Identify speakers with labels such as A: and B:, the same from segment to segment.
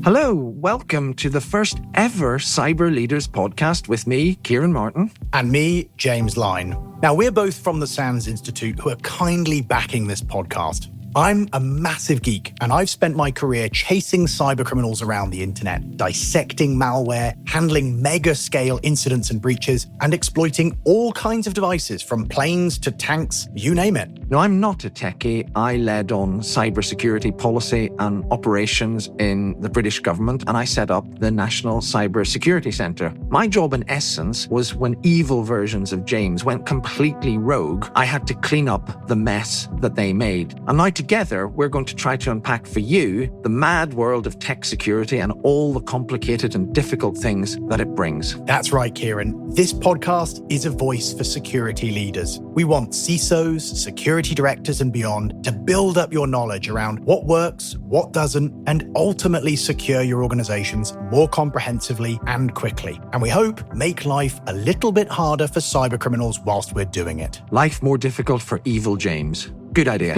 A: Hello, welcome to the first ever Cyber Leaders podcast with me, Ciaran Martin.
B: And me, James Line. Now, we're both from the SANS Institute who are kindly backing this podcast. I'm a massive geek, and I've spent my career chasing cyber criminals around the internet, dissecting malware, handling mega-scale incidents and breaches, and exploiting all kinds of devices, from planes to tanks, you name it.
A: Now, I'm not a techie. I led on cybersecurity policy and operations in the British government, and I set up the National Cyber Security Centre. My job, in essence, was when evil versions of James went completely rogue, I had to clean up the mess that they made. And now together, we're going to try to unpack for you the mad world of tech security and all the complicated and difficult things that it brings.
B: That's right, Ciaran. This podcast is a voice for security leaders. We want CISOs, security directors and beyond to build up your knowledge around what works, what doesn't, and ultimately secure your organizations more comprehensively and quickly. And we hope make life a little bit harder for cyber criminals whilst we're doing it.
A: Life more difficult for evil James. Good idea.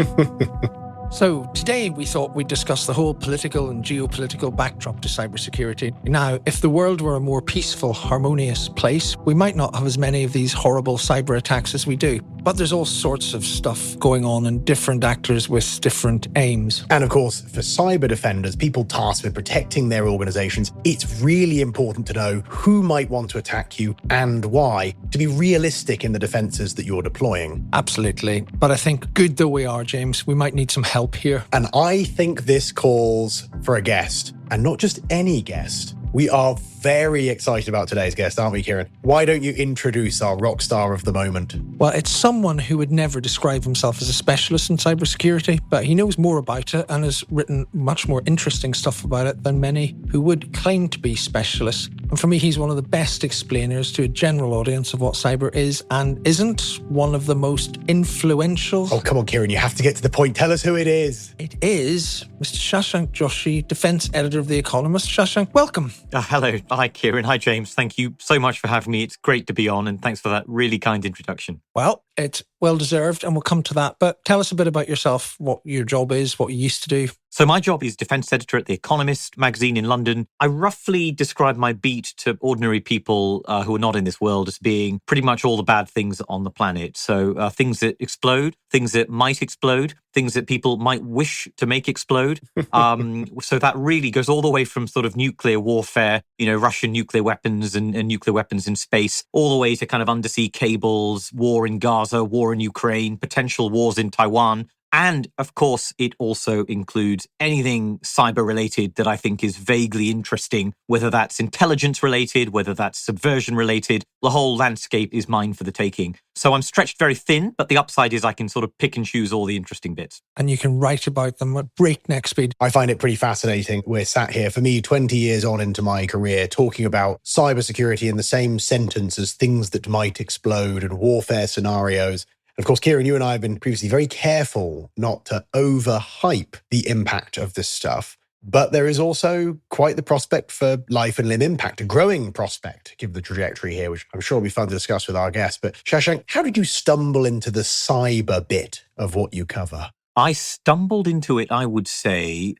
C: So today we thought we'd discuss the whole political and geopolitical backdrop to cybersecurity. Now, if the world were a more peaceful, harmonious place, we might not have as many of these horrible cyber attacks as we do. But there's all sorts of stuff going on and different actors with different aims.
B: And of course, for cyber defenders, people tasked with protecting their organizations, it's really important to know who might want to attack you and why, to be realistic in the defenses that you're deploying.
C: Absolutely. But I think, good though we are, James, we might need some help here.
B: And I think this calls for a guest, and not just any guest. We are very excited about today's guest, aren't we, Ciaran? Why don't you introduce our rock star of the moment?
C: Well, it's someone who would never describe himself as a specialist in cybersecurity, but he knows more about it and has written much more interesting stuff about it than many who would claim to be specialists. And for me, he's one of the best explainers to a general audience of what cyber is and isn't. One of the most influential.
B: Oh, come on, Ciaran, you have to get to the point. Tell us who it is.
C: It is Mr. Shashank Joshi, defense editor of The Economist. Shashank, welcome.
D: Hello. Hi, Ciaran. Hi, James. Thank you so much for having me. It's great to be on, and thanks for that really kind introduction.
C: Well, it's well-deserved, and we'll come to that. But tell us a bit about yourself, what your job is, what you used to do.
D: So my job is defense editor at The Economist magazine in London. I roughly describe my beat to ordinary people who are not in this world as being pretty much all the bad things on the planet. So things that explode, things that might explode, things that people might wish to make explode. So that really goes all the way from sort of nuclear warfare, Russian nuclear weapons and nuclear weapons in space, all the way to kind of undersea cables, war in Gaza, war in Ukraine, potential wars in Taiwan. And of course, it also includes anything cyber related that I think is vaguely interesting, whether that's intelligence related, whether that's subversion related. The whole landscape is mine for the taking. So I'm stretched very thin, but the upside is I can sort of pick and choose all the interesting bits.
C: And you can write about them at breakneck speed.
B: I find it pretty fascinating. We're sat here, for me, 20 years on into my career, talking about cybersecurity in the same sentence as things that might explode and warfare scenarios. Of course, Ciaran, you and I have been previously very careful not to overhype the impact of this stuff. But there is also quite the prospect for life and limb impact, a growing prospect, given the trajectory here, which I'm sure will be fun to discuss with our guests. But Shashank, how did you stumble into the cyber bit of what you cover?
D: I stumbled into it, I would say,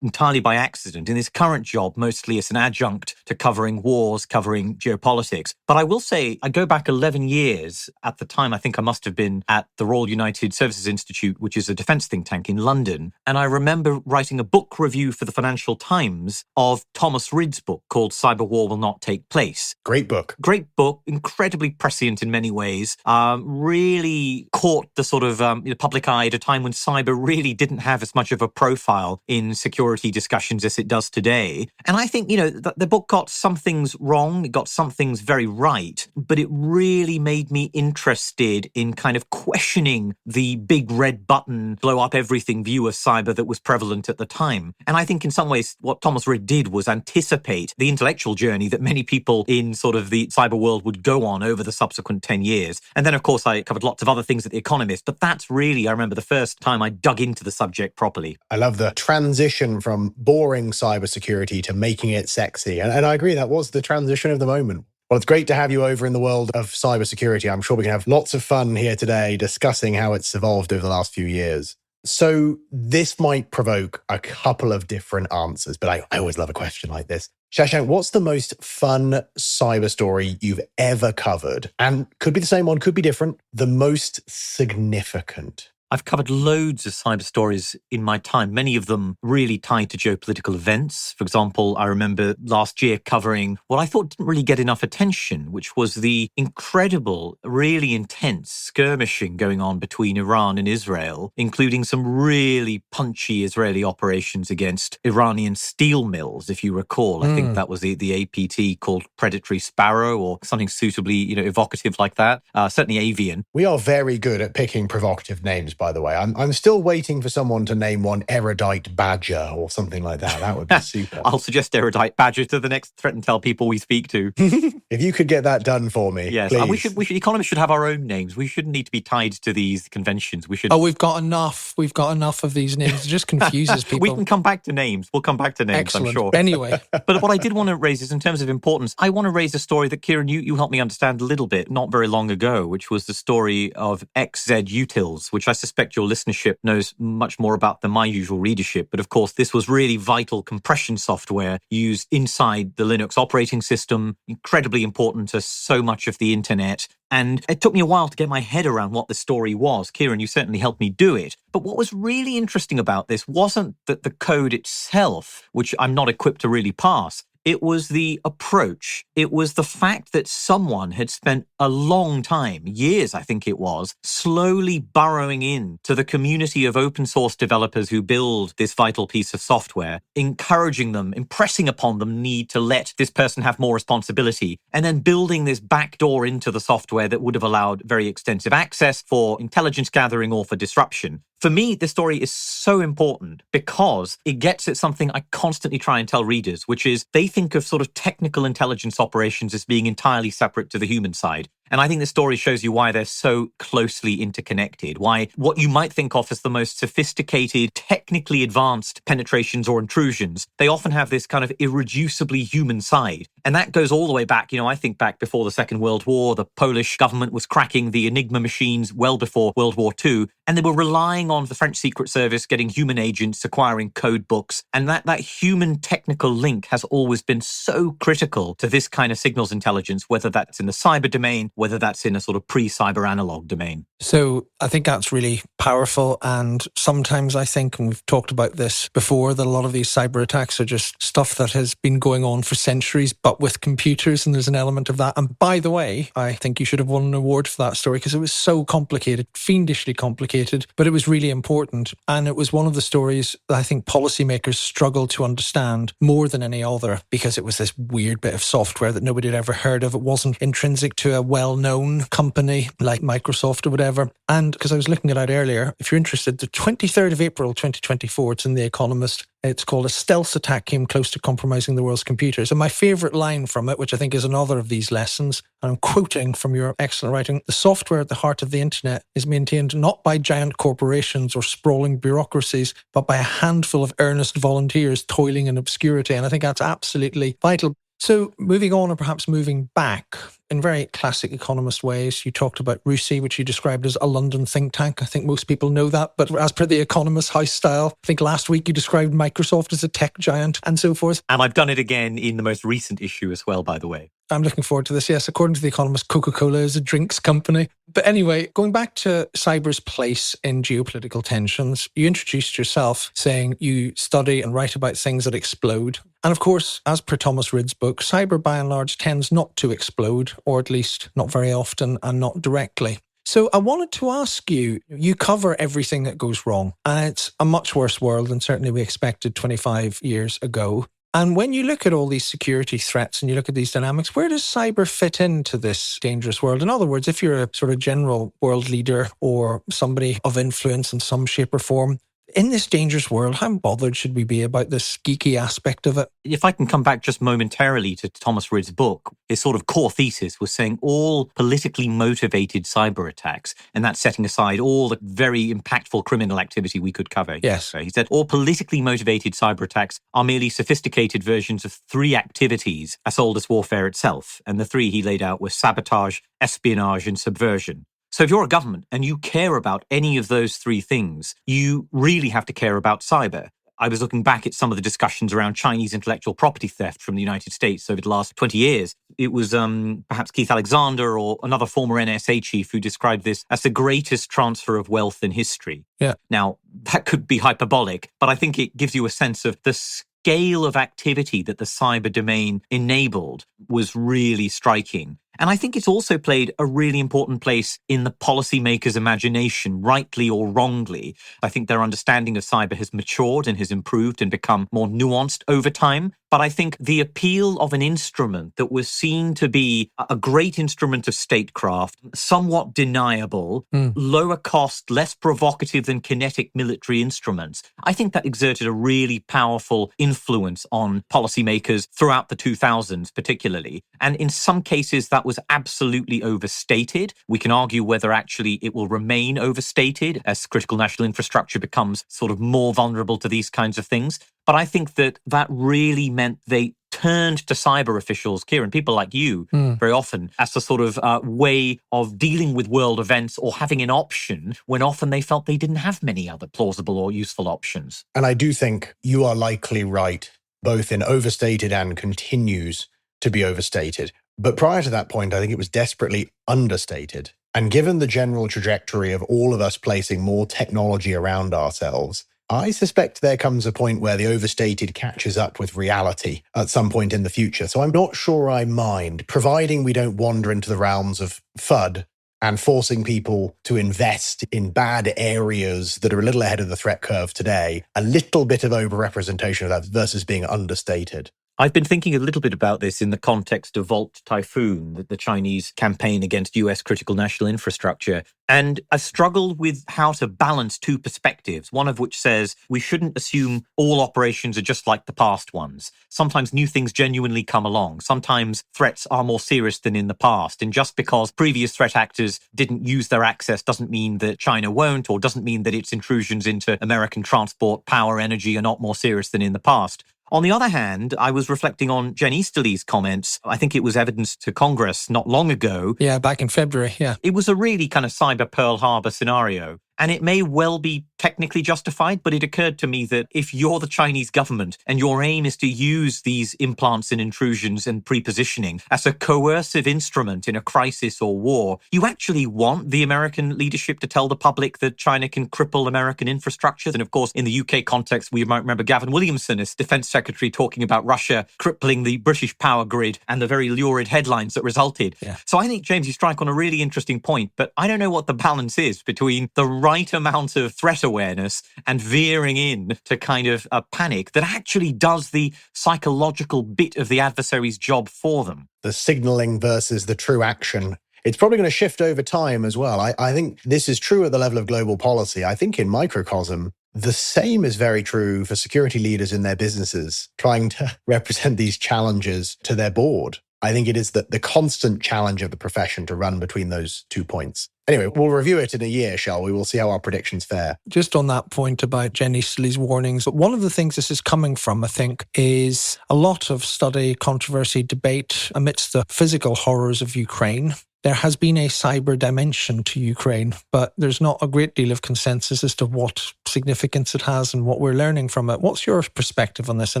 D: entirely by accident. In this current job, mostly as an adjunct to covering wars, covering geopolitics. But I will say, I go back 11 years. At the time, I think I must have been at the Royal United Services Institute, which is a defense think tank in London. And I remember writing a book review for the Financial Times of Thomas Rid's book called Cyber War Will Not Take Place.
B: Great book.
D: Great book, incredibly prescient in many ways. Really caught the sort of public eye at a time when cyber really didn't have as much of a profile in security discussions as it does today. And I think, the book got some things wrong, it got some things very right, but it really made me interested in kind of questioning the big red button, blow up everything view of cyber that was prevalent at the time. And I think in some ways what Thomas Rid did was anticipate the intellectual journey that many people in sort of the cyber world would go on over the subsequent 10 years. And then, of course, I covered lots of other things at The Economist, but that's really, I remember the first time I dug into the subject properly.
B: I love the transition from boring cybersecurity to making it sexy. And I agree, that was the transition of the moment. Well, it's great to have you over in the world of cybersecurity. I'm sure we can have lots of fun here today discussing how it's evolved over the last few years. So this might provoke a couple of different answers, but I always love a question like this. Shashank, what's the most fun cyber story you've ever covered? And could be the same one, could be different. The most significant.
D: I've covered loads of cyber stories in my time, many of them really tied to geopolitical events. For example, I remember last year covering what I thought didn't really get enough attention, which was the incredible, really intense skirmishing going on between Iran and Israel, including some really punchy Israeli operations against Iranian steel mills, if you recall. I think that was the APT called Predatory Sparrow or something suitably evocative like that. Certainly avian.
B: We are very good at picking provocative names, by the way. I'm still waiting for someone to name one Erudite Badger or something like that. That would be super.
D: I'll suggest Erudite Badger to the next Threat and Tell people we speak to.
B: If you could get that done for me,
D: yes,
B: please.
D: And we should. Economists should have our own names. We shouldn't need to be tied to these conventions. We should.
C: Oh, we've got enough. We've got enough of these names. It just confuses people.
D: We can come back to names. We'll come back to names,
C: Excellent.
D: I'm sure.
C: Anyway.
D: But what I did want to raise is in terms of importance, I want to raise a story that, Ciaran, you helped me understand a little bit not very long ago, which was the story of XZUtils, which I suspect your listenership knows much more about than my usual readership. But of course, this was really vital compression software used inside the Linux operating system, incredibly important to so much of the internet. And it took me a while to get my head around what the story was. Ciaran, you certainly helped me do it. But what was really interesting about this wasn't that the code itself, which I'm not equipped to really parse. It was the approach. It was the fact that someone had spent a long time, years I think it was, slowly burrowing in to the community of open source developers who build this vital piece of software, encouraging them, impressing upon them need to let this person have more responsibility, and then building this backdoor into the software that would have allowed very extensive access for intelligence gathering or for disruption. For me, this story is so important because it gets at something I constantly try and tell readers, which is they think of sort of technical intelligence operations as being entirely separate to the human side. And I think the story shows you why they're so closely interconnected, why what you might think of as the most sophisticated, technically advanced penetrations or intrusions, they often have this kind of irreducibly human side. And that goes all the way back, I think back before the Second World War, the Polish government was cracking the Enigma machines well before World War II, and they were relying on the French Secret Service getting human agents, acquiring code books. And that human technical link has always been so critical to this kind of signals intelligence, whether that's in the cyber domain, whether that's in a sort of pre-cyber analog domain.
C: So I think that's really powerful. And sometimes I think, and we've talked about this before, that a lot of these cyber attacks are just stuff that has been going on for centuries, but with computers, and there's an element of that. And by the way, I think you should have won an award for that story because it was so complicated, fiendishly complicated, but it was really important. And it was one of the stories that I think policymakers struggled to understand more than any other because it was this weird bit of software that nobody had ever heard of. It wasn't intrinsic to a well-known company like Microsoft or whatever. And because I was looking it out earlier, if you're interested, the 23rd of April 2024, it's in The Economist. It's called "A Stealth Attack Came Close to Compromising the World's Computers." And my favourite line from it, which I think is another of these lessons, and I'm quoting from your excellent writing, "The software at the heart of the internet is maintained not by giant corporations or sprawling bureaucracies, but by a handful of earnest volunteers toiling in obscurity." And I think that's absolutely vital. So moving on, or perhaps moving back, in very classic Economist ways, you talked about RUSI, which you described as a London think tank. I think most people know that, but as per the Economist house style, I think last week you described Microsoft as a tech giant and so forth.
D: And I've done it again in the most recent issue as well, by the way.
C: I'm looking forward to this. Yes, according to The Economist, Coca-Cola is a drinks company. But anyway, going back to cyber's place in geopolitical tensions, you introduced yourself saying you study and write about things that explode. And of course, as per Thomas Ridd's book, cyber by and large tends not to explode, or at least not very often and not directly. So I wanted to ask you, you cover everything that goes wrong, and it's a much worse world than certainly we expected 25 years ago. And when you look at all these security threats and you look at these dynamics, where does cyber fit into this dangerous world? In other words, if you're a sort of general world leader or somebody of influence in some shape or form, in this dangerous world, how bothered should we be about this geeky aspect of it?
D: If I can come back just momentarily to Thomas Ridd's book, his sort of core thesis was saying all politically motivated cyber attacks, and that's setting aside all the very impactful criminal activity we could cover.
C: Yes.
D: He said all politically motivated cyber attacks are merely sophisticated versions of three activities as old as warfare itself. And the three he laid out were sabotage, espionage, and subversion. So if you're a government and you care about any of those three things, you really have to care about cyber. I was looking back at some of the discussions around Chinese intellectual property theft from the United States over the last 20 years. It was perhaps Keith Alexander or another former NSA chief who described this as the greatest transfer of wealth in history.
C: Yeah.
D: Now, that could be hyperbolic, but I think it gives you a sense of the scale of activity that the cyber domain enabled was really striking. And I think it's also played a really important place in the policymakers' imagination, rightly or wrongly. I think their understanding of cyber has matured and has improved and become more nuanced over time. But I think the appeal of an instrument that was seen to be a great instrument of statecraft, somewhat deniable, lower cost, less provocative than kinetic military instruments, I think that exerted a really powerful influence on policymakers throughout the 2000s, particularly. And in some cases, that was absolutely overstated. We can argue whether actually it will remain overstated as critical national infrastructure becomes sort of more vulnerable to these kinds of things. But I think that really meant they turned to cyber officials, Ciaran, people like you, very often, as a sort of way of dealing with world events or having an option when often they felt they didn't have many other plausible or useful options.
B: And I do think you are likely right, both in overstated and continues to be overstated. But prior to that point, I think it was desperately understated. And given the general trajectory of all of us placing more technology around ourselves, I suspect there comes a point where the overstated catches up with reality at some point in the future. So I'm not sure I mind, providing we don't wander into the realms of FUD and forcing people to invest in bad areas that are a little ahead of the threat curve today, a little bit of overrepresentation of that versus being understated.
D: I've been thinking a little bit about this in the context of Volt Typhoon, the Chinese campaign against US critical national infrastructure. And I've struggled with how to balance two perspectives, one of which says we shouldn't assume all operations are just like the past ones. Sometimes new things genuinely come along. Sometimes threats are more serious than in the past. And just because previous threat actors didn't use their access doesn't mean that China won't, or doesn't mean that its intrusions into American transport, power, energy are not more serious than in the past. On the other hand, I was reflecting on Jen Easterly's comments. I think it was evidence to Congress not long ago.
C: Yeah, back in February, yeah.
D: It was a really kind of cyber Pearl Harbor scenario. And it may well be technically justified, but it occurred to me that if you're the Chinese government and your aim is to use these implants and intrusions and prepositioning as a coercive instrument in a crisis or war, you actually want the American leadership to tell the public that China can cripple American infrastructure. And of course, in the UK context, we might remember Gavin Williamson as Defense Secretary talking about Russia crippling the British power grid and the very lurid headlines that resulted.
C: Yeah.
D: So I think, James, you strike on a really interesting point, but I don't know what the balance is between the right amount of threat awareness and veering in to kind of a panic that actually does the psychological bit of the adversary's job for them.
B: The signaling versus the true action. It's probably going to shift over time as well. I think this is true at the level of global policy. I think in microcosm, the same is very true for security leaders in their businesses trying to represent these challenges to their board. I think it is the constant challenge of the profession to run between those 2 points. Anyway, we'll review it in a year, shall we? We'll see how our predictions fare.
C: Just on that point about Jen Easterly's warnings, one of the things this is coming from, I think, is a lot of study, controversy, debate amidst the physical horrors of Ukraine. There has been a cyber dimension to Ukraine, but there's not a great deal of consensus as to what significance it has and what we're learning from it. What's your perspective on this? I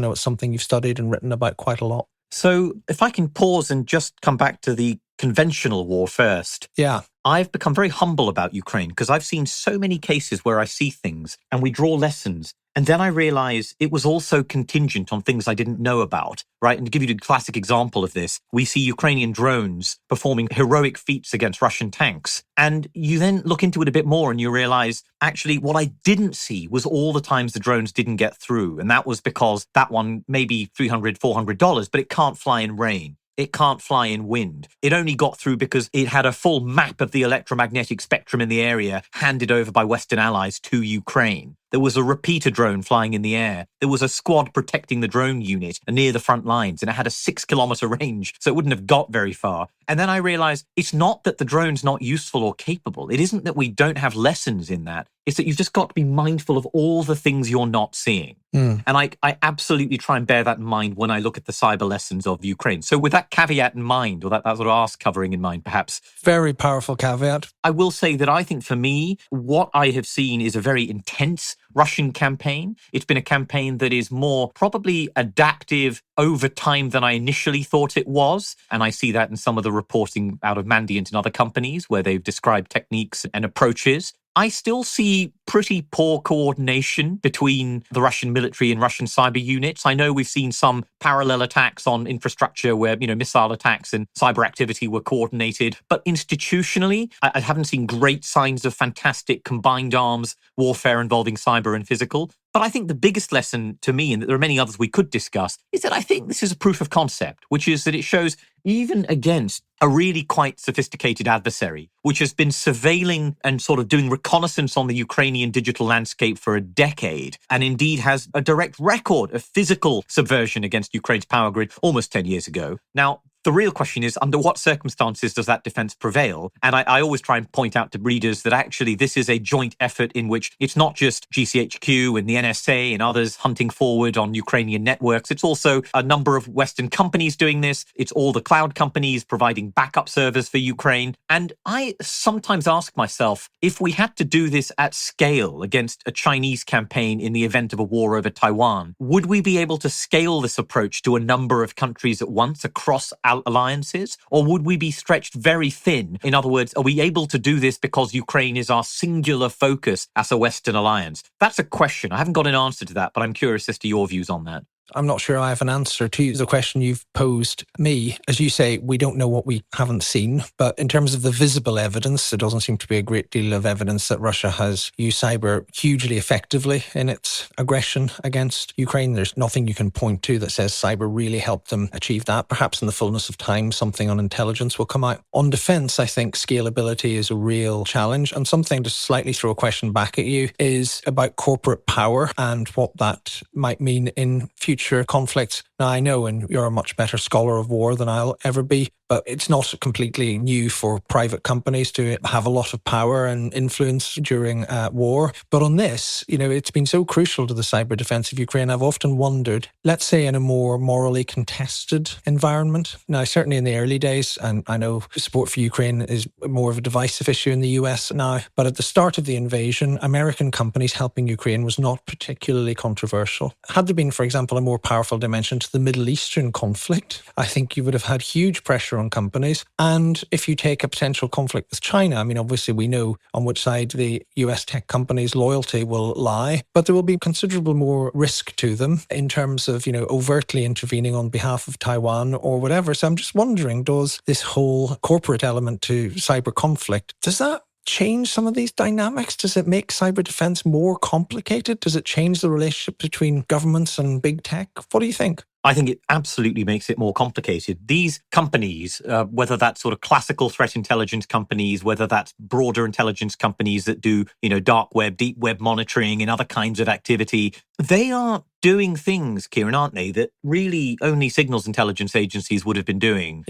C: know it's something you've studied and written about quite a lot.
D: So if I can pause and just come back to the conventional war first.
C: Yeah.
D: I've become very humble about Ukraine because I've seen so many cases where I see things and we draw lessons. And then I realize it was also contingent on things I didn't know about, right? And to give you the classic example of this, we see Ukrainian drones performing heroic feats against Russian tanks. And you then look into it a bit more and you realize, actually, what I didn't see was all the times the drones didn't get through. And that was because that one may be $300, $400, but it can't fly in rain. It can't fly in wind. It only got through because it had a full map of the electromagnetic spectrum in the area handed over by Western allies to Ukraine. There was a repeater drone flying in the air. There was a squad protecting the drone unit near the front lines, and it had a 6-kilometer range, so it wouldn't have got very far. And then I realized it's not that the drone's not useful or capable. It isn't that we don't have lessons in that. It's that you've just got to be mindful of all the things you're not seeing. And I absolutely try and bear that in mind when I look at the cyber lessons of Ukraine. So with that caveat in mind, or that sort of ask covering in mind, perhaps.
C: Very powerful caveat.
D: I will say that I think for me, what I have seen is a very intense Russian campaign. It's been a campaign that is more probably adaptive over time than I initially thought it was. And I see that in some of the reporting out of Mandiant and other companies where they've described techniques and approaches. I still see pretty poor coordination between the Russian military and Russian cyber units. I know we've seen some parallel attacks on infrastructure where, missile attacks and cyber activity were coordinated. But institutionally, I haven't seen great signs of fantastic combined arms warfare involving cyber and physical. But I think the biggest lesson to me, and there are many others we could discuss, is that I think this is a proof of concept, which is that it shows even against a really quite sophisticated adversary, which has been surveilling and sort of doing reconnaissance on the Ukrainian digital landscape for a decade, and indeed has a direct record of physical subversion against Ukraine's power grid almost 10 years ago. Now, the real question is, under what circumstances does that defense prevail? And I always try and point out to readers that actually this is a joint effort in which it's not just GCHQ and the NSA and others hunting forward on Ukrainian networks. It's also a number of Western companies doing this. It's all the cloud companies providing backup servers for Ukraine. And I sometimes ask myself, if we had to do this at scale against a Chinese campaign in the event of a war over Taiwan, would we be able to scale this approach to a number of countries at once across alliances, or would we be stretched very thin? In other words, are we able to do this because Ukraine is our singular focus as a Western alliance? That's a question. I haven't got an answer to that, but I'm curious as to your views on that.
C: I'm not sure I have an answer to the question you've posed me. As you say, we don't know what we haven't seen, but in terms of the visible evidence, there doesn't seem to be a great deal of evidence that Russia has used cyber hugely effectively in its aggression against Ukraine. There's nothing you can point to that says cyber really helped them achieve that. Perhaps in the fullness of time, something on intelligence will come out. On defense, I think scalability is a real challenge, and something to slightly throw a question back at you is about corporate power and what that might mean in future conflicts. Now, I know, and you're a much better scholar of war than I'll ever be, but it's not completely new for private companies to have a lot of power and influence during war. But on this, it's been so crucial to the cyber defense of Ukraine. I've often wondered, let's say in a more morally contested environment. Now, certainly in the early days, and I know support for Ukraine is more of a divisive issue in the US now, but at the start of the invasion, American companies helping Ukraine was not particularly controversial. Had there been, for example, a more powerful dimension to the Middle Eastern conflict, I think you would have had huge pressure on companies. And if you take a potential conflict with China, obviously we know on which side the US tech companies' loyalty will lie, but there will be considerable more risk to them in terms of, overtly intervening on behalf of Taiwan or whatever. So I'm just wondering, does this whole corporate element to cyber conflict, does that change some of these dynamics? Does it make cyber defense more complicated? Does it change the relationship between governments and big tech? What do you think?
D: I think it absolutely makes it more complicated. These companies, whether that's sort of classical threat intelligence companies, whether that's broader intelligence companies that do, dark web, deep web monitoring and other kinds of activity, they are doing things, Ciaran, aren't they, that really only signals intelligence agencies would have been doing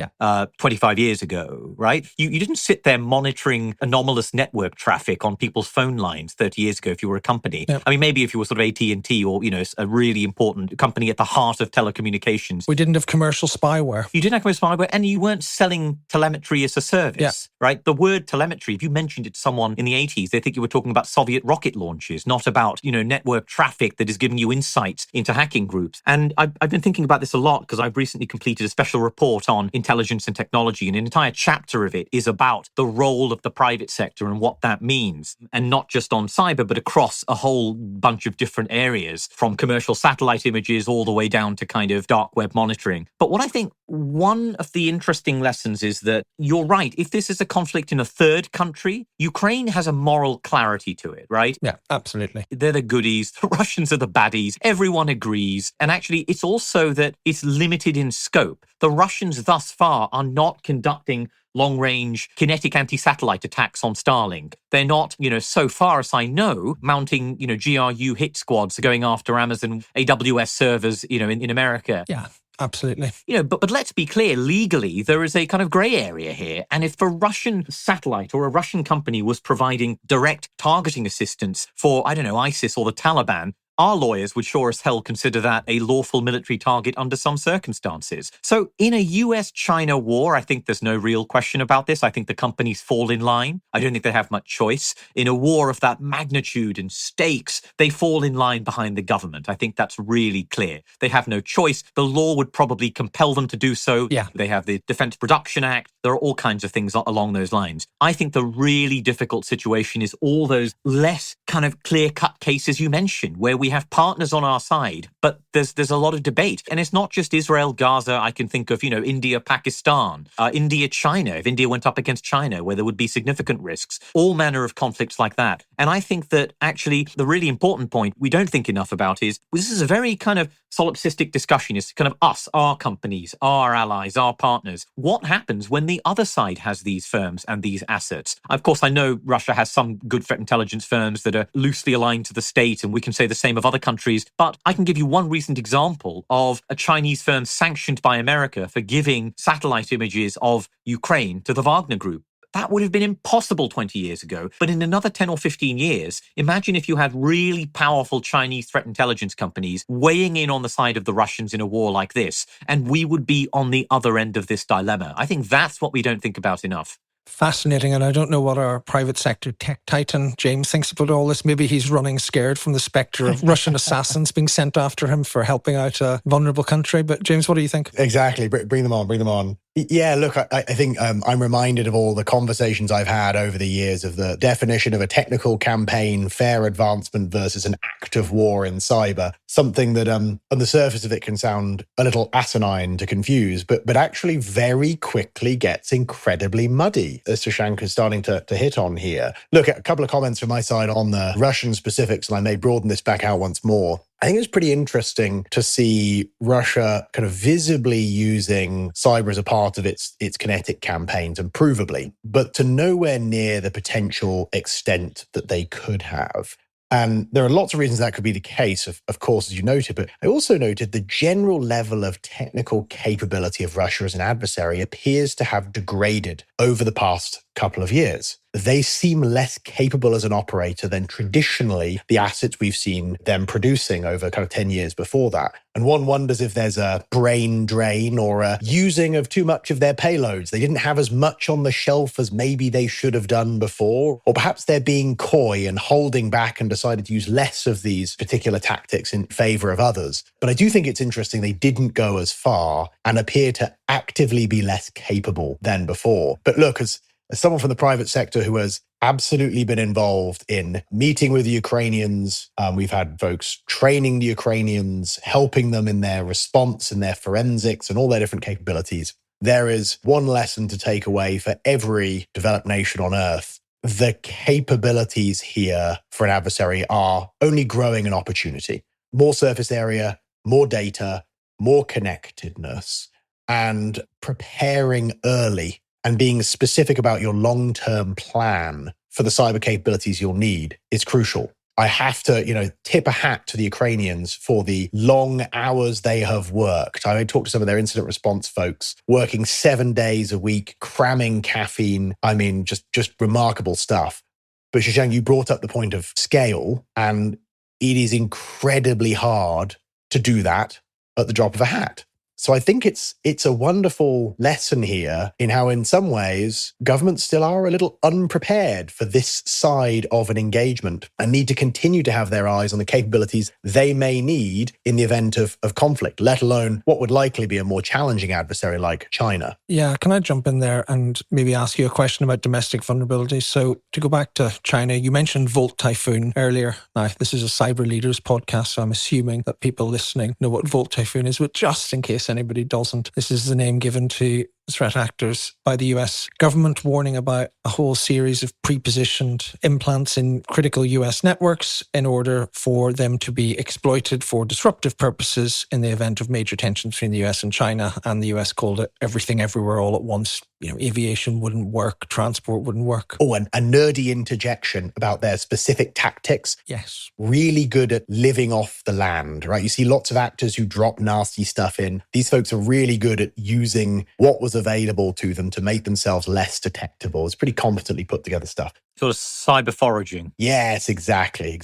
D: 25 years ago, right? You didn't sit there monitoring anomalous network traffic on people's phone lines 30 years ago if you were a company. Yeah. Maybe if you were sort of AT&T or, a really important company at the heart of telecommunications.
C: We didn't have commercial spyware.
D: You didn't have commercial spyware, and you weren't selling telemetry as a service, right? The word telemetry, if you mentioned it to someone in the 80s, they think you were talking about Soviet rocket launches, not about, network traffic that is giving you insight into hacking groups. And I've been thinking about this a lot because I've recently completed a special report on intelligence and technology, and an entire chapter of it is about the role of the private sector and what that means. And not just on cyber, but across a whole bunch of different areas, from commercial satellite images all the way down to kind of dark web monitoring. But what I think One of the interesting lessons is that you're right. If this is a conflict in a third country, Ukraine has a moral clarity to it, right?
C: Yeah, absolutely.
D: They're the goodies. The Russians are the baddies. Everyone agrees. And actually, it's also that it's limited in scope. The Russians thus far are not conducting long-range kinetic anti-satellite attacks on Starlink. They're not, so far as I know, mounting, GRU hit squads going after Amazon AWS servers, in America.
C: Yeah. Absolutely.
D: But let's be clear, legally, there is a kind of grey area here. And if a Russian satellite or a Russian company was providing direct targeting assistance for, ISIS or the Taliban, our lawyers would sure as hell consider that a lawful military target under some circumstances. So in a US-China war, I think there's no real question about this. I think the companies fall in line. I don't think they have much choice. In a war of that magnitude and stakes, they fall in line behind the government. I think that's really clear. They have no choice. The law would probably compel them to do so.
C: Yeah.
D: They have the Defense Production Act. There are all kinds of things along those lines. I think the really difficult situation is all those less kind of clear-cut cases you mentioned, where we have partners on our side, but there's a lot of debate. And it's not just Israel, Gaza. I can think of, India, Pakistan, India, China, if India went up against China, where there would be significant risks, all manner of conflicts like that. And I think that actually the really important point we don't think enough about is this is a very kind of solipsistic discussion. It's kind of us, our companies, our allies, our partners. What happens when the other side has these firms and these assets? Of course, I know Russia has some good threat intelligence firms that are loosely aligned to the state, and we can say the same of other countries. But I can give you one recent example of a Chinese firm sanctioned by America for giving satellite images of Ukraine to the Wagner Group. That would have been impossible 20 years ago. But in another 10 or 15 years, imagine if you had really powerful Chinese threat intelligence companies weighing in on the side of the Russians in a war like this, and we would be on the other end of this dilemma. I think that's what we don't think about enough.
C: Fascinating. And I don't know what our private sector tech titan, James, thinks about all this. Maybe he's running scared from the spectre of Russian assassins being sent after him for helping out a vulnerable country. But James, what do you think?
B: Exactly. Bring them on. Yeah, look, I think I'm reminded of all the conversations I've had over the years of the definition of a technical campaign, fair advancement versus an act of war in cyber. Something that on the surface of it can sound a little asinine to confuse, but actually very quickly gets incredibly muddy, as Shashank is starting to hit on here. Look, a couple of comments from my side on the Russian specifics, and I may broaden this back out once more. I think it's pretty interesting to see Russia kind of visibly using cyber as a part of its kinetic campaigns, and provably, but to nowhere near the potential extent that they could have. And there are lots of reasons that could be the case, of course, as you noted, but I also noted the general level of technical capability of Russia as an adversary appears to have degraded over the past couple of years. They seem less capable as an operator than traditionally the assets we've seen them producing over kind of 10 years before that. And one wonders if there's a brain drain or a using of too much of their payloads. They didn't have as much on the shelf as maybe they should have done before. Or perhaps they're being coy and holding back and decided to use less of these particular tactics in favor of others. But I do think it's interesting they didn't go as far and appear to actively be less capable than before. But look, as someone from the private sector who has absolutely been involved in meeting with the Ukrainians, we've had folks training the Ukrainians, helping them in their response and their forensics and all their different capabilities. There is one lesson to take away for every developed nation on earth. The capabilities here for an adversary are only growing an opportunity. More surface area, more data, more connectedness, and preparing early and being specific about your long-term plan for the cyber capabilities you'll need is crucial. I have to, tip a hat to the Ukrainians for the long hours they have worked. I talked to some of their incident response folks working 7 days a week, cramming caffeine. I mean, just remarkable stuff. But Shashank, you brought up the point of scale, and it is incredibly hard to do that at the drop of a hat. So I think it's a wonderful lesson here in how, in some ways, governments still are a little unprepared for this side of an engagement and need to continue to have their eyes on the capabilities they may need in the event of conflict, let alone what would likely be a more challenging adversary like China.
C: Yeah, can I jump in there and maybe ask you a question about domestic vulnerabilities? So to go back to China, you mentioned Volt Typhoon earlier. Now, this is a cyber leaders podcast, so I'm assuming that people listening know what Volt Typhoon is, but just in case case anybody doesn't. This is the name given to threat actors by the US government, warning about a whole series of pre-positioned implants in critical US networks in order for them to be exploited for disruptive purposes in the event of major tensions between the US and China. And the US called it everything everywhere all at once. Aviation wouldn't work, transport wouldn't work.
B: Oh, and a nerdy interjection about their specific tactics.
C: Yes.
B: Really good at living off the land, right? You see lots of actors who drop nasty stuff in. These folks are really good at using what was available to them to make themselves less detectable. It's pretty competently put together stuff.
D: Sort of cyber foraging.
B: Yes, exactly.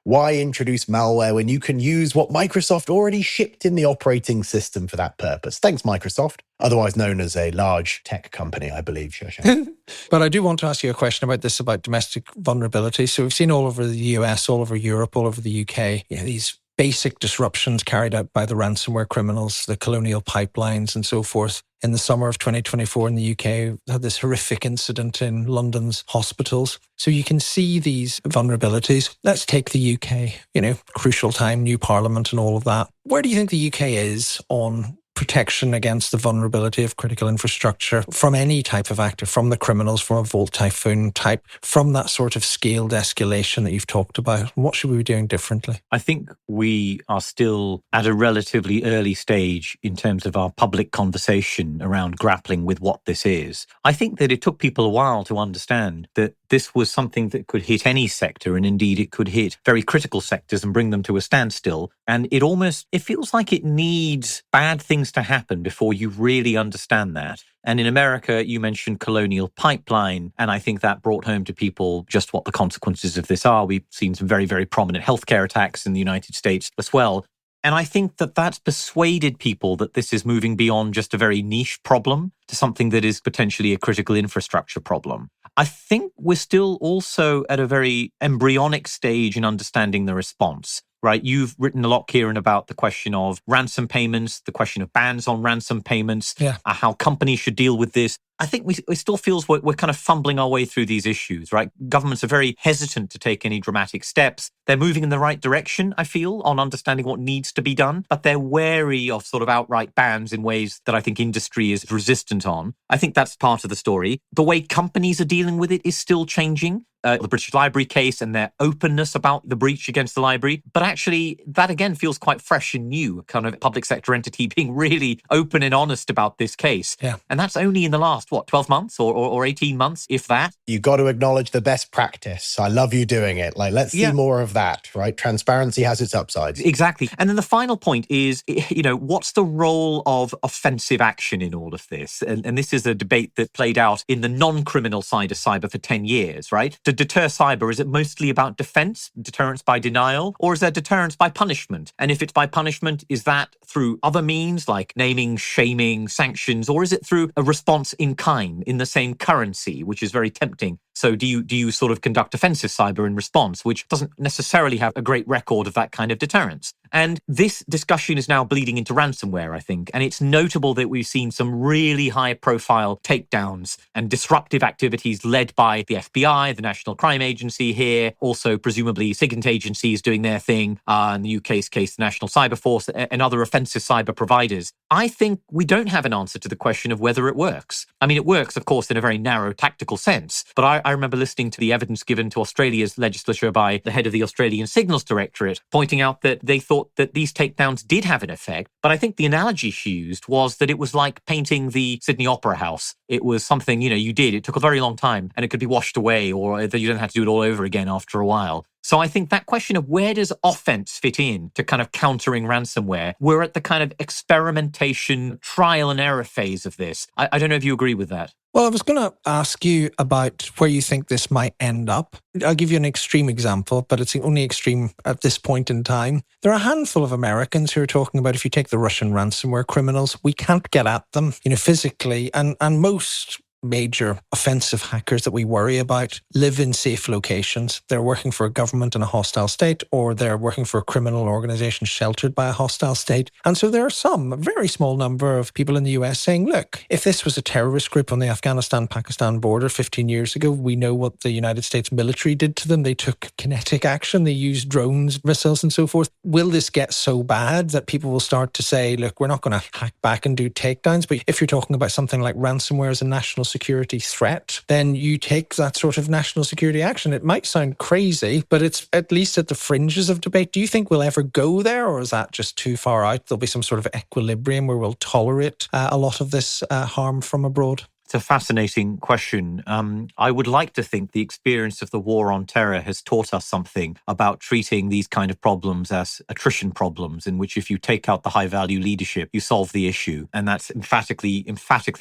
B: Why introduce malware when you can use what Microsoft already shipped in the operating system for that purpose? Thanks, Microsoft. Otherwise known as a large tech company, I believe, Shashank.
C: But I do want to ask you a question about this, about domestic vulnerability. So we've seen all over the US, all over Europe, all over the UK, these basic disruptions carried out by the ransomware criminals, the colonial pipelines and so forth. In the summer of 2024 in the UK, had this horrific incident in London's hospitals. So you can see these vulnerabilities. Let's take the UK, crucial time, new parliament and all of that. Where do you think the UK is on protection against the vulnerability of critical infrastructure from any type of actor, from the criminals, from a Volt Typhoon type, from that sort of scaled escalation that you've talked about? What should we be doing differently?
D: I think we are still at a relatively early stage in terms of our public conversation around grappling with what this is. I think that it took people a while to understand that this was something that could hit any sector, and indeed it could hit very critical sectors and bring them to a standstill. And it feels like it needs bad things to happen before you really understand that. And in America, you mentioned colonial pipeline, and I think that brought home to people just what the consequences of this are. We've seen some very, very prominent healthcare attacks in the United States as well. And I think that that's persuaded people that this is moving beyond just a very niche problem to something that is potentially a critical infrastructure problem. I think we're still also at a very embryonic stage in understanding the response. Right? You've written a lot, Ciaran, about the question of ransom payments, the question of bans on ransom payments, how companies should deal with this. I think it still feels we're kind of fumbling our way through these issues, right? Governments are very hesitant to take any dramatic steps. They're moving in the right direction, I feel, on understanding what needs to be done, but they're wary of sort of outright bans in ways that I think industry is resistant on. I think that's part of the story. The way companies are dealing with it is still changing. The British Library case and their openness about the breach against the library. But actually, that again feels quite fresh and new, kind of public sector entity being really open and honest about this case.
C: Yeah.
D: And that's only in the last, 12 months or 18 months, if that.
B: You got to acknowledge the best practice. I love you doing it. Let's see more of that, right? Transparency has its upsides.
D: Exactly. And then the final point is, what's the role of offensive action in all of this? And this is a debate that played out in the non-criminal side of cyber for 10 years, right? To deter cyber, is it mostly about defense, deterrence by denial, or is there deterrence by punishment? And if it's by punishment, is that through other means like naming, shaming, sanctions, or is it through a response in kind, in the same currency, which is very tempting? So do you sort of conduct offensive cyber in response, which doesn't necessarily have a great record of that kind of deterrence? And this discussion is now bleeding into ransomware, I think. And it's notable that we've seen some really high-profile takedowns and disruptive activities led by the FBI, the National Crime Agency here, also presumably SIGINT agencies doing their thing, in the UK's case, the National Cyber Force and other offensive cyber providers. I think we don't have an answer to the question of whether it works. I mean, it works, of course, in a very narrow tactical sense, but I remember listening to the evidence given to Australia's legislature by the head of the Australian Signals Directorate, pointing out that they thought that these takedowns did have an effect. But I think the analogy she used was that it was like painting the Sydney Opera House. It was something, you did. It took a very long time and it could be washed away, or that you don't have to do it all over again after a while. So I think that question of where does offense fit in to kind of countering ransomware, we're at the kind of experimentation, trial and error phase of this. I don't know if you agree with that.
C: Well, I was going to ask you about where you think this might end up. I'll give you an extreme example, but it's the only extreme at this point in time. There are a handful of Americans who are talking about, if you take the Russian ransomware criminals, we can't get at them, physically. And most major offensive hackers that we worry about live in safe locations. They're working for a government in a hostile state, or they're working for a criminal organization sheltered by a hostile state. And so there are a very small number of people in the US saying, look, if this was a terrorist group on the Afghanistan-Pakistan border 15 years ago, we know what the United States military did to them. They took kinetic action. They used drones, missiles, and so forth. Will this get so bad that people will start to say, look, we're not going to hack back and do takedowns? But if you're talking about something like ransomware as a national security threat, then you take that sort of national security action. It might sound crazy, but it's at least at the fringes of debate. Do you think we'll ever go there, or is that just too far out? There'll be some sort of equilibrium where we'll tolerate a lot of this harm from abroad?
D: It's a fascinating question. I would like to think the experience of the war on terror has taught us something about treating these kind of problems as attrition problems, in which if you take out the high-value leadership, you solve the issue. And that's emphatically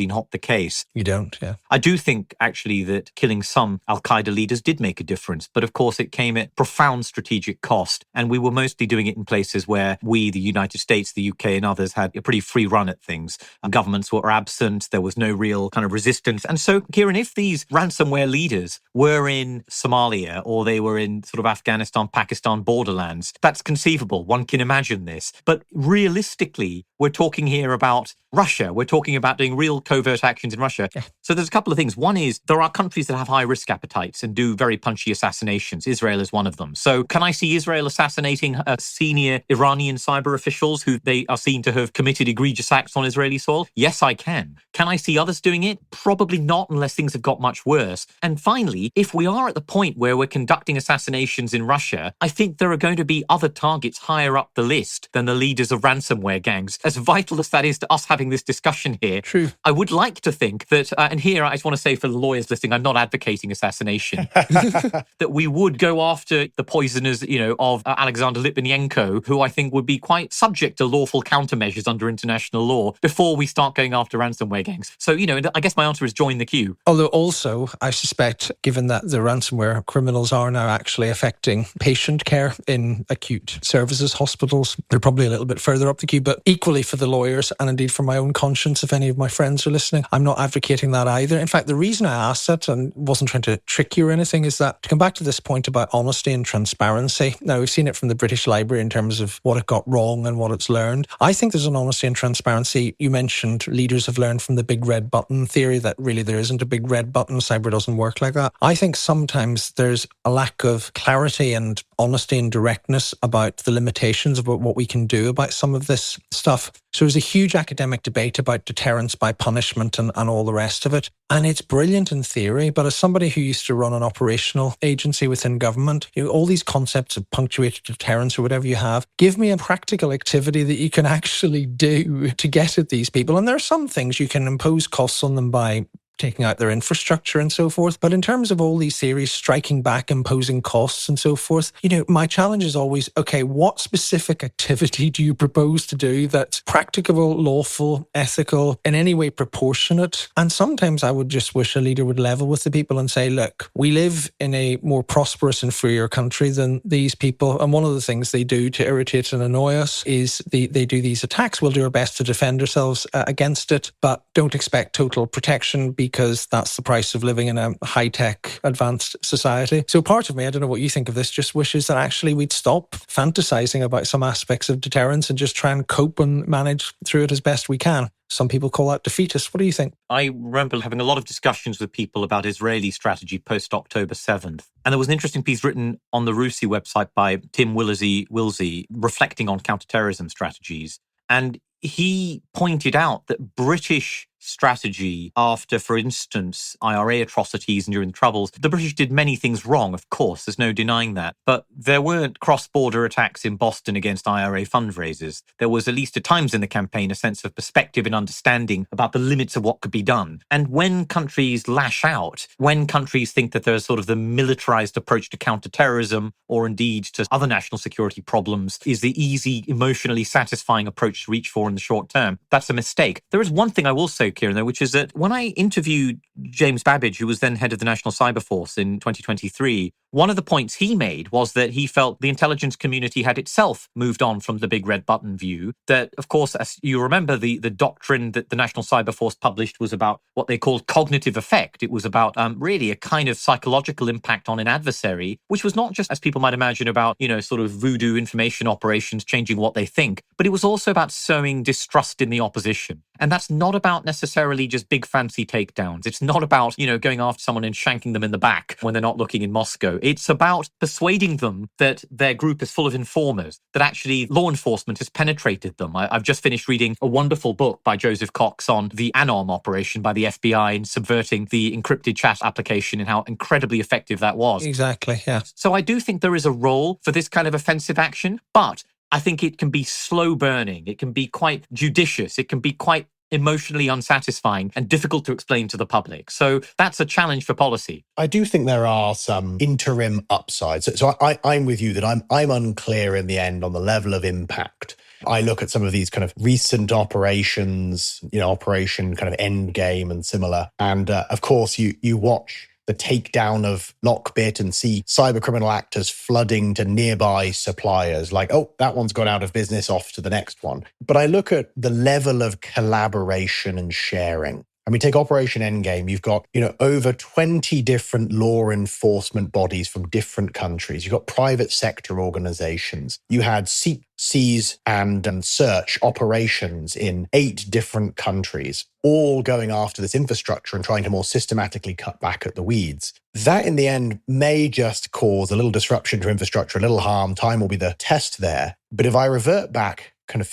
D: not the case.
C: You don't, yeah.
D: I do think, actually, that killing some al-Qaeda leaders did make a difference. But of course, it came at profound strategic cost. And we were mostly doing it in places where we, the United States, the UK and others, had a pretty free run at things. Governments were absent. There was no real kind of resistance. And so, Ciaran, if these ransomware leaders were in Somalia or they were in sort of Afghanistan, Pakistan borderlands, that's conceivable. One can imagine this. But realistically, we're talking here about Russia. We're talking about doing real covert actions in Russia. Yeah. So there's a couple of things. One is there are countries that have high risk appetites and do very punchy assassinations. Israel is one of them. So can I see Israel assassinating senior Iranian cyber officials who they are seen to have committed egregious acts on Israeli soil? Yes, I can. Can I see others doing it? Probably not, unless things have got much worse. And finally, if we are at the point where we're conducting assassinations in Russia, I think there are going to be other targets higher up the list than the leaders of ransomware gangs. As vital as that is to us having this discussion here,
C: true.
D: I would like to think that, and here I just want to say for the lawyers listening, I'm not advocating assassination, that we would go after the poisoners, of Alexander Litvinenko, who I think would be quite subject to lawful countermeasures under international law before we start going after ransomware gangs. So, I guess my answer is join the queue.
C: Although also, I suspect, given that the ransomware criminals are now actually affecting patient care in acute services, hospitals, they're probably a little bit further up the queue, but equally for the lawyers and indeed for my own conscience, if any of my friends are listening, I'm not advocating that either. In fact, the reason I asked that and wasn't trying to trick you or anything is that to come back to this point about honesty and transparency. Now, we've seen it from the British Library in terms of what it got wrong and what it's learned. I think there's an honesty and transparency. You mentioned leaders have learned from the big red button theory that really there isn't a big red button. Cyber doesn't work like that. I think sometimes there's a lack of clarity and honesty and directness about the limitations of what we can do about some of this stuff. So there's a huge academic debate about deterrence by punishment and all the rest of it. And it's brilliant in theory, but as somebody who used to run an operational agency within government, all these concepts of punctuated deterrence or whatever you have, give me a practical activity that you can actually do to get at these people. And there are some things you can impose costs on them by taking out their infrastructure and so forth. But in terms of all these theories, striking back, imposing costs and so forth, my challenge is always, okay, what specific activity do you propose to do that's practicable, lawful, ethical, in any way proportionate? And sometimes I would just wish a leader would level with the people and say, look, we live in a more prosperous and freer country than these people. And one of the things they do to irritate and annoy us is they do these attacks. We'll do our best to defend ourselves against it, but don't expect total protection because that's the price of living in a high-tech, advanced society. So part of me, I don't know what you think of this, just wishes that actually we'd stop fantasizing about some aspects of deterrence and just try and cope and manage through it as best we can. Some people call that defeatist. What do you think?
D: I remember having a lot of discussions with people about Israeli strategy post-October 7th. And there was an interesting piece written on the RUSI website by Tim Willsey reflecting on counter-terrorism strategies. And he pointed out that British strategy after, for instance, IRA atrocities and during the Troubles, the British did many things wrong, of course, there's no denying that. But there weren't cross-border attacks in Boston against IRA fundraisers. There was, at least at times in the campaign, a sense of perspective and understanding about the limits of what could be done. And when countries lash out, when countries think that there's sort of the militarized approach to counter-terrorism or indeed to other national security problems is the easy, emotionally satisfying approach to reach for in the short term, that's a mistake. There is one thing I will say, Ciaran, though, which is that when I interviewed James Babbage, who was then head of the National Cyber Force in 2023, one of the points he made was that he felt the intelligence community had itself moved on from the big red button view. That, of course, as you remember, the doctrine that the National Cyber Force published was about what they called cognitive effect. It was about really a kind of psychological impact on an adversary, which was not just, as people might imagine, about, sort of voodoo information operations changing what they think, but it was also about sowing distrust in the opposition. And that's not about necessarily just big fancy takedowns. It's not about, going after someone and shanking them in the back when they're not looking in Moscow. It's about persuading them that their group is full of informers, that actually law enforcement has penetrated them. I've just finished reading a wonderful book by Joseph Cox on the Anom operation by the FBI in subverting the encrypted chat application and how incredibly effective that was.
C: Exactly, yeah.
D: So I do think there is a role for this kind of offensive action, but I think it can be slow burning. It can be quite judicious. It can be quite emotionally unsatisfying and difficult to explain to the public. So that's a challenge for policy.
B: I do think there are some interim upsides. So I'm with you that I'm unclear in the end on the level of impact. I look at some of these kind of recent operations, Operation kind of Endgame and similar. And of course, you watch the takedown of Lockbit and see cybercriminal actors flooding to nearby suppliers like, oh, that one's gone out of business, off to the next one. But I look at the level of collaboration and sharing. I mean, take Operation Endgame. You've got, over 20 different law enforcement bodies from different countries. You've got private sector organizations. You had seize and search operations in 8 different countries, all going after this infrastructure and trying to more systematically cut back at the weeds. That, in the end, may just cause a little disruption to infrastructure, a little harm. Time will be the test there. But if I revert back kind of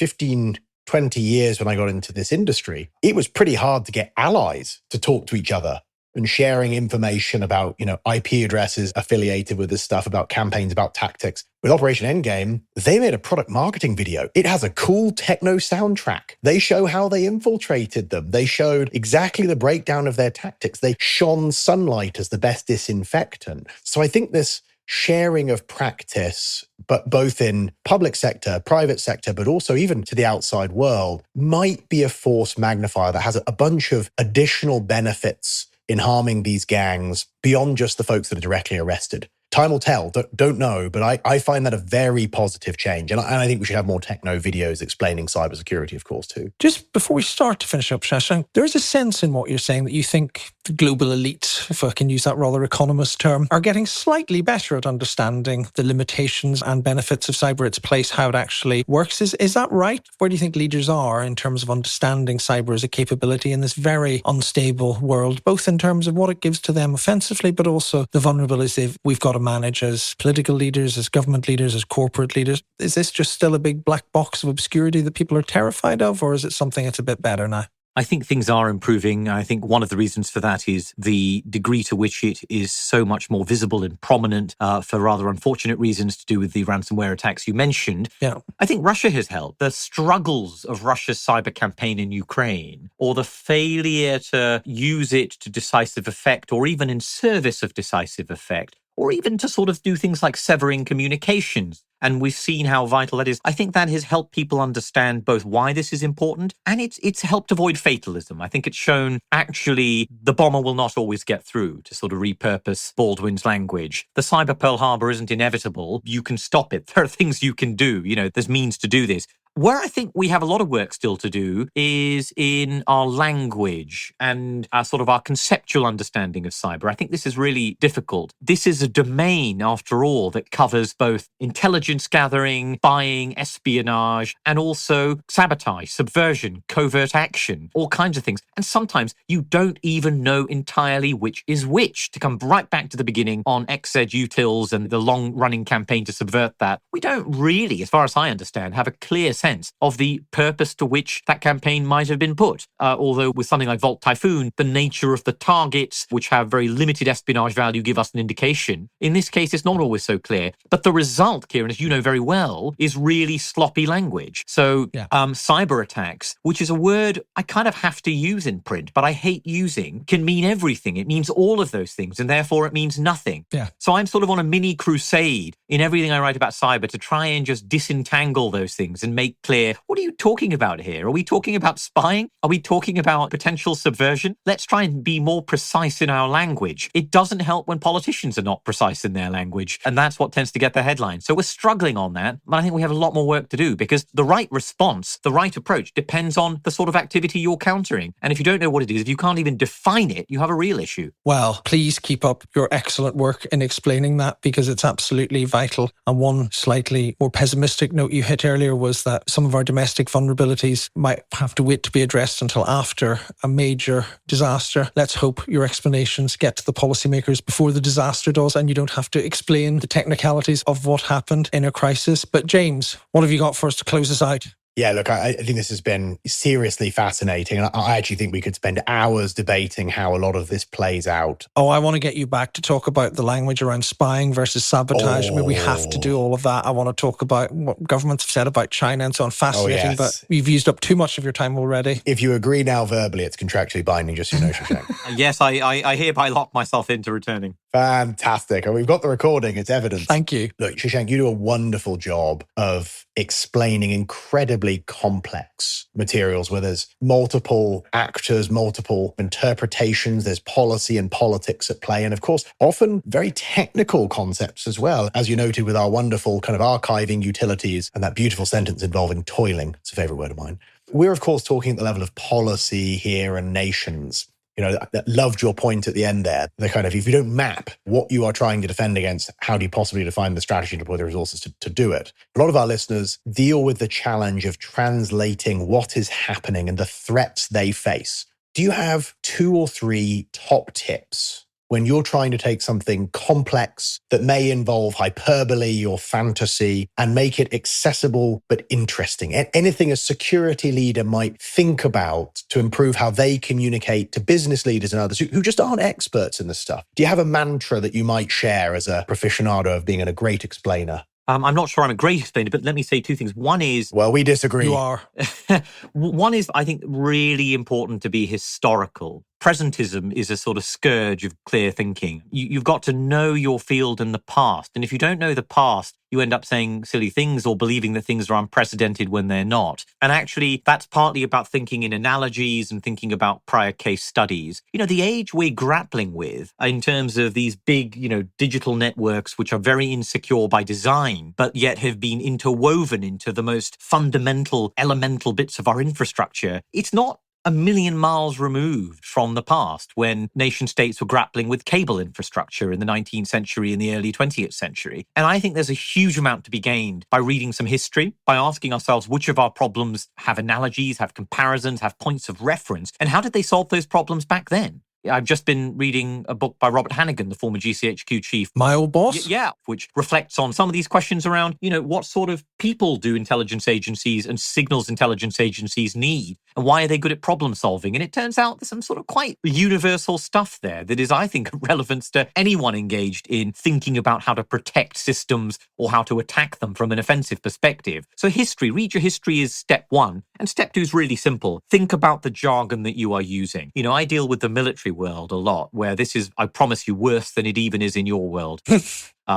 B: 20 years when I got into this industry, it was pretty hard to get allies to talk to each other and sharing information about, IP addresses affiliated with this stuff, about campaigns, about tactics. With Operation Endgame, they made a product marketing video. It has a cool techno soundtrack. They show how they infiltrated them. They showed exactly the breakdown of their tactics. They shone sunlight as the best disinfectant. So I think this sharing of practice, but both in public sector, private sector, but also even to the outside world, might be a force magnifier that has a bunch of additional benefits in harming these gangs beyond just the folks that are directly arrested. Time will tell, don't know, but I find that a very positive change. And I think we should have more techno videos explaining cybersecurity, of course, too.
C: Just before we start to finish up, Shashank, there is a sense in what you're saying that you think the global elite, if I can use that rather economist term, are getting slightly better at understanding the limitations and benefits of cyber, its place, how it actually works. Is that right? Where do you think leaders are in terms of understanding cyber as a capability in this very unstable world, both in terms of what it gives to them offensively, but also the vulnerabilities we've got to manage as political leaders, as government leaders, as corporate leaders? Is this just still a big black box of obscurity that people are terrified of, or is it something that's a bit better now?
D: I think things are improving. I think one of the reasons for that is the degree to which it is so much more visible and prominent for rather unfortunate reasons to do with the ransomware attacks you mentioned.
C: Yeah.
D: I think Russia has helped. The struggles of Russia's cyber campaign in Ukraine, or the failure to use it to decisive effect, or even in service of decisive effect, or even to sort of do things like severing communications. And we've seen how vital that is. I think that has helped people understand both why this is important, and it's helped avoid fatalism. I think it's shown actually the bomber will not always get through, to sort of repurpose Baldwin's language. The cyber Pearl Harbor isn't inevitable. You can stop it. There are things you can do. There's means to do this. Where I think we have a lot of work still to do is in our language and our conceptual understanding of cyber. I think this is really difficult. This is a domain, after all, that covers both intelligence gathering, buying, espionage, and also sabotage, subversion, covert action, all kinds of things. And sometimes you don't even know entirely which is which. To come right back to the beginning on XZUtils and the long-running campaign to subvert that, we don't really, as far as I understand, have a clear sense of the purpose to which that campaign might have been put. Although with something like Volt Typhoon, the nature of the targets, which have very limited espionage value, give us an indication. In this case, it's not always so clear. But the result, Ciaran, as you know very well, is really sloppy language. So cyber attacks, which is a word I kind of have to use in print, but I hate using, can mean everything. It means all of those things, and therefore it means nothing.
C: Yeah.
D: So I'm sort of on a mini crusade in everything I write about cyber to try and just disentangle those things and make make clear, what are you talking about here? Are we talking about spying? Are we talking about potential subversion? Let's try and be more precise in our language. It doesn't help when politicians are not precise in their language, and that's what tends to get the headlines. So we're struggling on that, but I think we have a lot more work to do, because the right response, the right approach, depends on the sort of activity you're countering. And if you don't know what it is, if you can't even define it, you have a real issue.
C: Well, please keep up your excellent work in explaining that, because it's absolutely vital. And one slightly more pessimistic note you hit earlier was that some of our domestic vulnerabilities might have to wait to be addressed until after a major disaster. Let's hope your explanations get to the policymakers before the disaster does, and you don't have to explain the technicalities of what happened in a crisis. But James, what have you got for us to close us out?
B: Yeah, look, I think this has been seriously fascinating. And I actually think we could spend hours debating how a lot of this plays out.
C: Oh, I want to get you back to talk about the language around spying versus sabotage. I mean, we have to do all of that. I want to talk about what governments have said about China and so on. Fascinating,
B: yes.
C: But you've used up too much of your time already.
B: If you agree now verbally, it's contractually binding, just so you know, Shashank.
D: Yes, I hereby lock myself into returning.
B: Fantastic. And we've got the recording. It's evidence.
C: Thank you.
B: Look, Shashank, you do a wonderful job of explaining incredibly complex materials where there's multiple actors, multiple interpretations, there's policy and politics at play, and of course, often very technical concepts as well, as you noted with our wonderful kind of archiving utilities and that beautiful sentence involving toiling. It's a favorite word of mine. We're, of course, talking at the level of policy here and nations. You know, that loved your point at the end there. The kind of, if you don't map what you are trying to defend against, how do you possibly define the strategy and deploy the resources to do it? A lot of our listeners deal with the challenge of translating what is happening and the threats they face. Do you have 2 or 3 top tips when you're trying to take something complex that may involve hyperbole or fantasy and make it accessible but interesting? Anything a security leader might think about to improve how they communicate to business leaders and others who just aren't experts in this stuff? Do you have a mantra that you might share as a proficionado of being a great explainer?
D: I'm not sure I'm a great explainer, but let me say 2 things. One is...
B: Well, we disagree.
C: You are.
D: One is, I think, really important to be historical. Presentism is a sort of scourge of clear thinking. You've got to know your field and the past. And if you don't know the past, you end up saying silly things or believing that things are unprecedented when they're not. And actually, that's partly about thinking in analogies and thinking about prior case studies. You know, the age we're grappling with in terms of these big, digital networks, which are very insecure by design, but yet have been interwoven into the most fundamental, elemental bits of our infrastructure. It's not a million miles removed from the past when nation states were grappling with cable infrastructure in the 19th century and the early 20th century. And I think there's a huge amount to be gained by reading some history, by asking ourselves which of our problems have analogies, have comparisons, have points of reference, and how did they solve those problems back then? I've just been reading a book by Robert Hannigan, the former GCHQ chief.
C: My old boss?
D: Yeah, which reflects on some of these questions around, what sort of people do intelligence agencies and signals intelligence agencies need? And why are they good at problem solving? And it turns out there's some sort of quite universal stuff there that is, I think, of relevance to anyone engaged in thinking about how to protect systems or how to attack them from an offensive perspective. So read your history is step 1. And step 2 is really simple. Think about the jargon that you are using. I deal with the military world a lot, where this is, I promise you, worse than it even is in your world.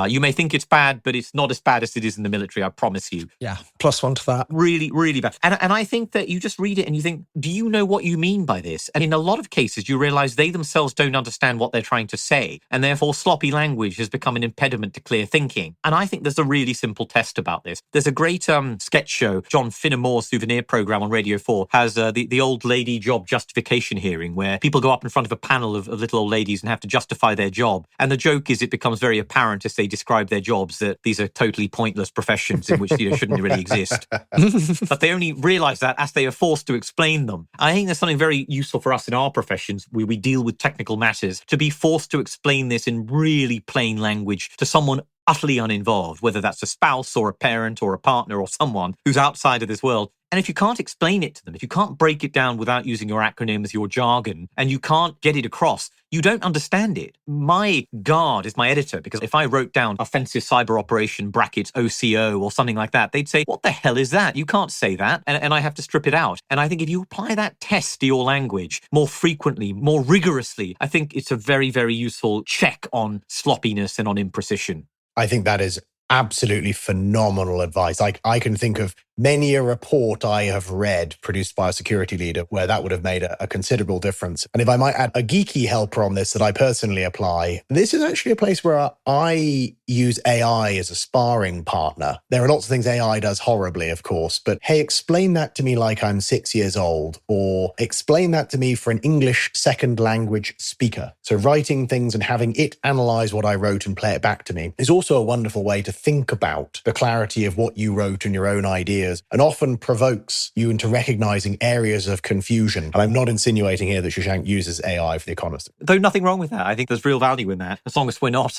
D: You may think it's bad, but it's not as bad as it is in the military, I promise you.
C: Yeah, +1 to that.
D: Really, really bad. And I think that you just read it and you think, do you know what you mean by this? And in a lot of cases, you realize they themselves don't understand what they're trying to say. And therefore, sloppy language has become an impediment to clear thinking. And I think there's a really simple test about this. There's a great sketch show, John Finnemore's Souvenir program on Radio 4, has the old lady job justification hearing, where people go up in front of a panel of little old ladies and have to justify their job. And the joke is it becomes very apparent as they describe their jobs that these are totally pointless professions in which shouldn't really exist. But they only realize that as they are forced to explain them. I think there's something very useful for us in our professions where we deal with technical matters to be forced to explain this in really plain language to someone utterly uninvolved, whether that's a spouse or a parent or a partner or someone who's outside of this world. And if you can't explain it to them, if you can't break it down without using your acronyms, your jargon, and you can't get it across, you don't understand it. My guard is my editor, because if I wrote down offensive cyber operation brackets OCO or something like that, they'd say, what the hell is that? You can't say that. And I have to strip it out. And I think if you apply that test to your language more frequently, more rigorously, I think it's a very, very useful check on sloppiness and on imprecision.
B: I think that is absolutely phenomenal advice. I can think of many a report I have read produced by a security leader where that would have made a considerable difference. And if I might add a geeky helper on this that I personally apply, this is actually a place where I use AI as a sparring partner. There are lots of things AI does horribly, of course, but hey, explain that to me like I'm 6 years old, or explain that to me for an English second language speaker. So writing things and having it analyze what I wrote and play it back to me is also a wonderful way to think about the clarity of what you wrote and your own ideas, and often provokes you into recognizing areas of confusion. And I'm not insinuating here that Shashank uses AI for The Economist.
D: Though nothing wrong with that. I think there's real value in that. As long as we're not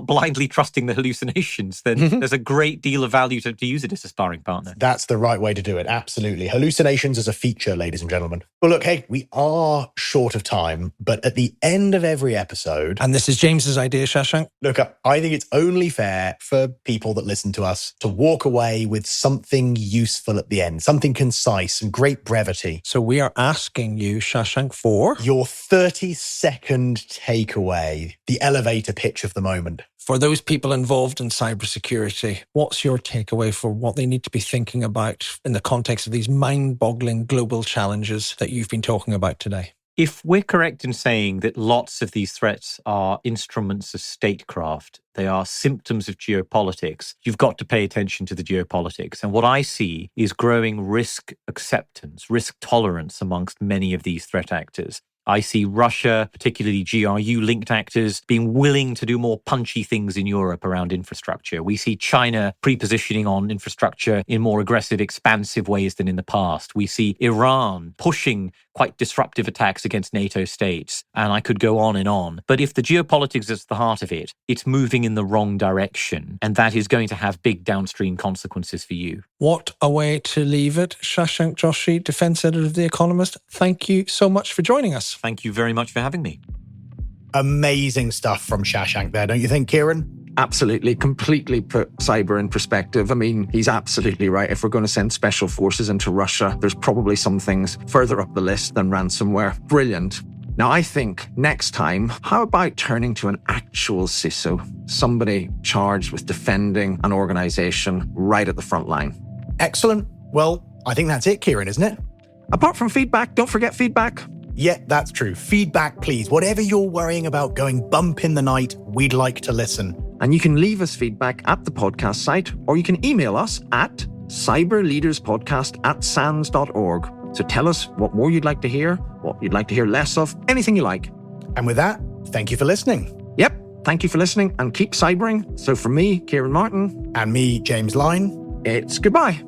D: blindly trusting the hallucinations, then there's a great deal of value to use it as a sparring partner.
B: That's the right way to do it. Absolutely. Hallucinations as a feature, ladies and gentlemen. Well, look, hey, we are short of time, but at the end of every episode...
C: And this is James's idea, Shashank.
B: Look, I think it's only fair for people that listen to us to walk away with something useful at the end, something concise, some great brevity.
C: So we are asking you, Shashank, for...
B: your 30-second takeaway, the elevator pitch of the moment.
C: For those people involved in cybersecurity, what's your takeaway for what they need to be thinking about in the context of these mind-boggling global challenges that you've been talking about today?
D: If we're correct in saying that lots of these threats are instruments of statecraft, they are symptoms of geopolitics, you've got to pay attention to the geopolitics. And what I see is growing risk acceptance, risk tolerance amongst many of these threat actors. I see Russia, particularly GRU-linked actors, being willing to do more punchy things in Europe around infrastructure. We see China pre-positioning on infrastructure in more aggressive, expansive ways than in the past. We see Iran pushing quite disruptive attacks against NATO states. And I could go on and on. But if the geopolitics is at the heart of it, it's moving in the wrong direction. And that is going to have big downstream consequences for you.
C: What a way to leave it. Shashank Joshi, defense editor of The Economist, thank you so much for joining us.
D: Thank you very much for having me.
B: Amazing stuff from Shashank there, don't you think, Ciaran?
A: Absolutely, completely put cyber in perspective. I mean, he's absolutely right. If we're going to send special forces into Russia, there's probably some things further up the list than ransomware. Brilliant. Now, I think next time, how about turning to an actual CISO, somebody charged with defending an organization right at the front line?
B: Excellent. Well, I think that's it, Ciaran, isn't it?
A: Apart from feedback, don't forget feedback.
B: Yeah, that's true. Feedback, please. Whatever you're worrying about going bump in the night, we'd like to listen.
A: And you can leave us feedback at the podcast site, or you can email us at cyberleaderspodcast@sans.org. So tell us what more you'd like to hear, what you'd like to hear less of, anything you like.
B: And with that, thank you for listening.
A: Yep, thank you for listening and keep cybering. So from me, Ciaran Martin.
B: And me, James Line.
A: It's goodbye.